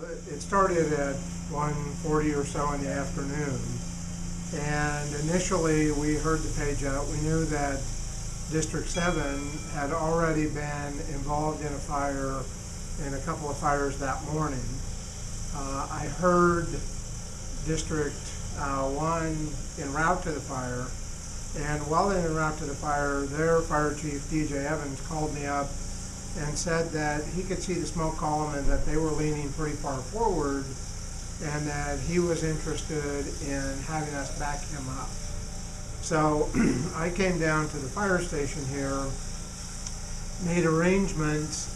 It started at 1:40 or so in the afternoon, and initially we heard the page out. We knew that District 7 had already been involved in a couple of fires that morning. I heard District 1 en route to the fire, and while en route to the fire, their fire chief, DJ Evans, called me up and said that he could see the smoke column and that they were leaning pretty far forward and that he was interested in having us back him up. So I came down to the fire station here, made arrangements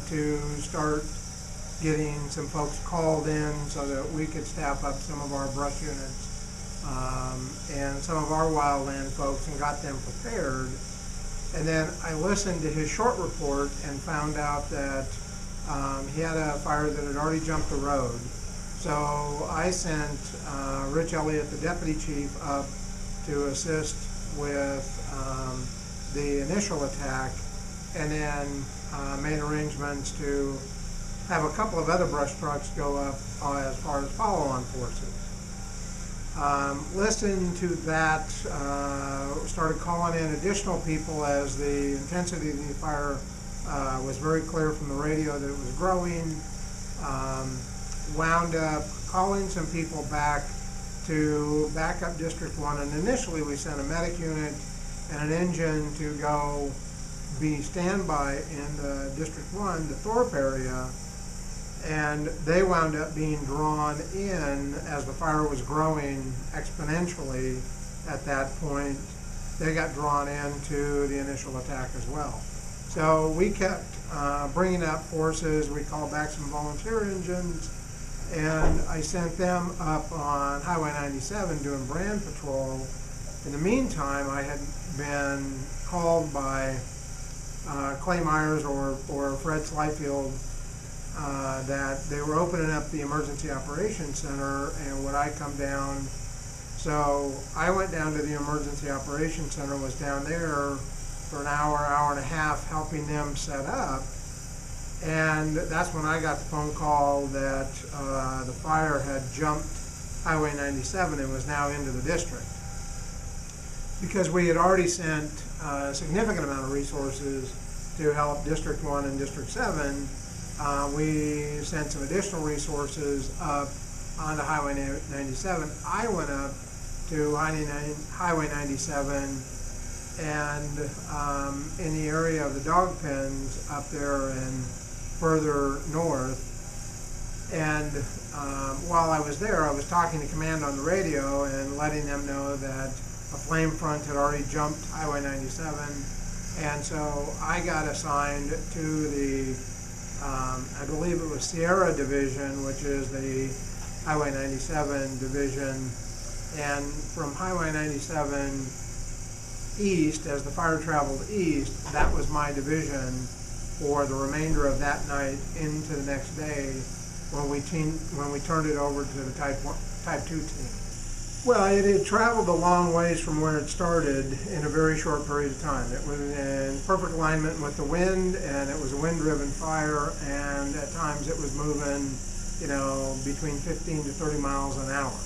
to start getting some folks called in so that we could staff up some of our brush units and some of our wildland folks and got them prepared. And then I listened to his short report and found out that he had a fire that had already jumped the road. So I sent Rich Elliott, the deputy chief, up to assist with the initial attack, and then made arrangements to have a couple of other brush trucks go up as far as follow-on forces. Listened to that, started calling in additional people as the intensity of the fire was very clear from the radio that it was growing. Wound up calling some people back to back up District 1, and initially we sent a medic unit and an engine to go be standby in the District 1, the Thorpe area, and they wound up being drawn in as the fire was growing exponentially at that point. They got drawn into the initial attack as well. So we kept bringing up forces. We called back some volunteer engines, and I sent them up on Highway 97 doing brand patrol. In the meantime, I had been called by Clay Myers or Fred Slyfield that they were opening up the Emergency Operations Center and would I come down. So I went down to the Emergency Operations Center, was down there for an hour, hour and a half helping them set up. And that's when I got the phone call that the fire had jumped Highway 97 and was now into the district. Because we had already sent a significant amount of resources to help District 1 and District 7, we sent some additional resources up onto Highway 97. I went up to Highway 97 and in the area of the dog pens up there and further north, and while I was there, I was talking to command on the radio and letting them know that a flame front had already jumped Highway 97, and so I got assigned to the I believe it was Sierra Division, which is the Highway 97 division, and from Highway 97 east, as the fire traveled east, that was my division for the remainder of that night into the next day when we turned it over to the Type 2 team. Well, it had traveled a long ways from where it started in a very short period of time. It was in perfect alignment with the wind, and it was a wind-driven fire, and at times it was moving, between 15 to 30 miles an hour.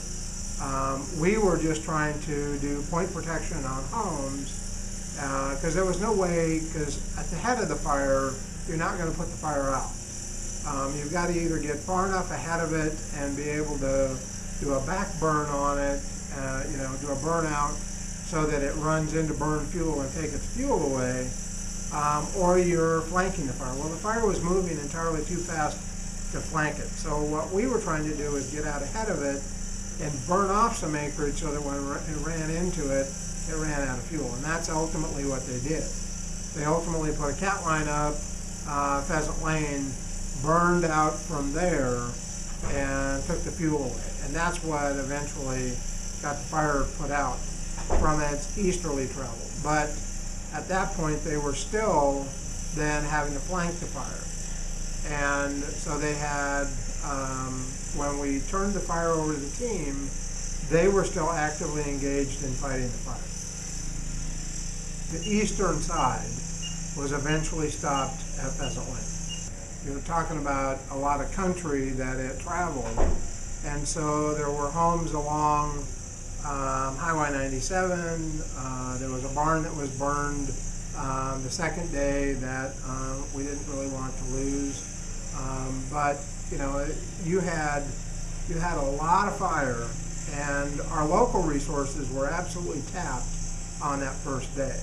We were just trying to do point protection on homes, because there was no way, because at the head of the fire, you're not going to put the fire out. You've got to either get far enough ahead of it and be able to do a back burn on it, do a burnout so that it runs into burn fuel and take its fuel away, or you're flanking the fire. Well, the fire was moving entirely too fast to flank it. So what we were trying to do is get out ahead of it and burn off some acreage so that when it ran into it, it ran out of fuel. And that's ultimately what they did. They ultimately put a cat line up, Pheasant Lane, burned out from there, and took the fuel away. And that's what eventually got the fire put out from its easterly travel. But at that point, they were still then having to flank the fire. And so they had, when we turned the fire over to the team, they were still actively engaged in fighting the fire. The eastern side was eventually stopped at Pheasant Lane. You're talking about a lot of country that it traveled. And so there were homes along Highway 97. There was a barn that was burned the second day that we didn't really want to lose. But you know, you had a lot of fire, and our local resources were absolutely tapped on that first day.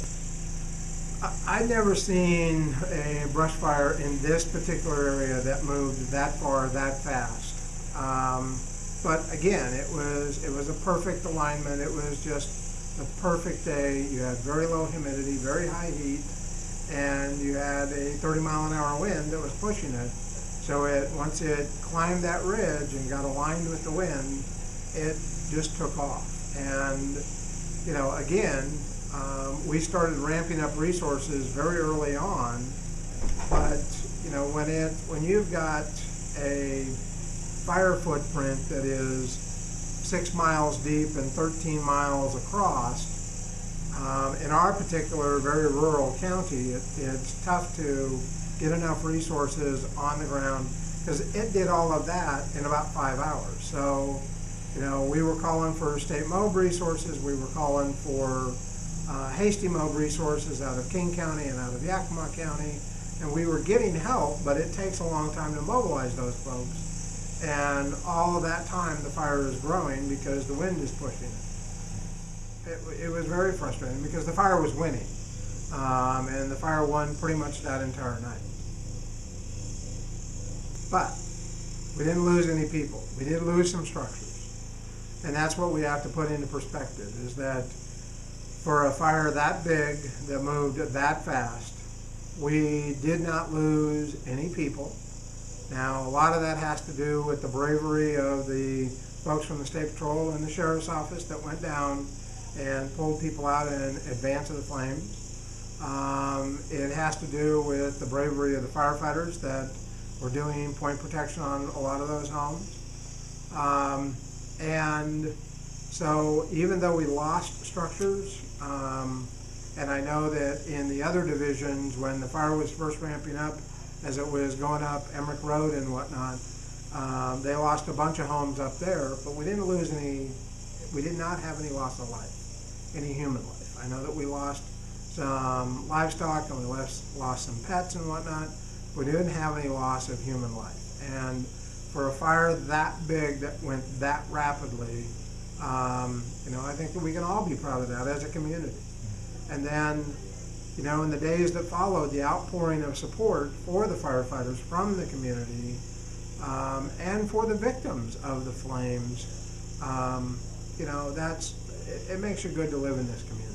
I'd never seen a brush fire in this particular area that moved that far, that fast. But again, it was a perfect alignment. It was just the perfect day. You had very low humidity, very high heat, and you had a 30-mile-an-hour wind that was pushing it. So once it climbed that ridge and got aligned with the wind, it just took off. And you know, again, we started ramping up resources very early on. But you know, when you've got a fire footprint that is 6 miles deep and 13 miles across, in our particular very rural county, it's tough to get enough resources on the ground, because it did all of that in about 5 hours. So, you know, we were calling for state MOB resources, we were calling for hasty MOB resources out of King County and out of Yakima County, and we were getting help, but it takes a long time to mobilize those folks. And all of that time the fire is growing because the wind is pushing it. It was very frustrating because the fire was winning. And the fire won pretty much that entire night. But we didn't lose any people. We did lose some structures. And that's what we have to put into perspective, is that for a fire that big that moved that fast, we did not lose any people. Now, a lot of that has to do with the bravery of the folks from the State Patrol and the Sheriff's Office that went down and pulled people out in advance of the flames. It has to do with the bravery of the firefighters that were doing point protection on a lot of those homes. And so even though we lost structures, and I know that in the other divisions, when the fire was first ramping up, as it was going up Emmerich Road and whatnot, they lost a bunch of homes up there, but we didn't lose any, we did not have any loss of life, any human life. I know that we lost some livestock and we lost some pets and whatnot. We didn't have any loss of human life. And for a fire that big that went that rapidly, you know, I think that we can all be proud of that as a community. And then, you know, in the days that followed, the outpouring of support for the firefighters from the community, and for the victims of the flames, you know, it makes you good to live in this community.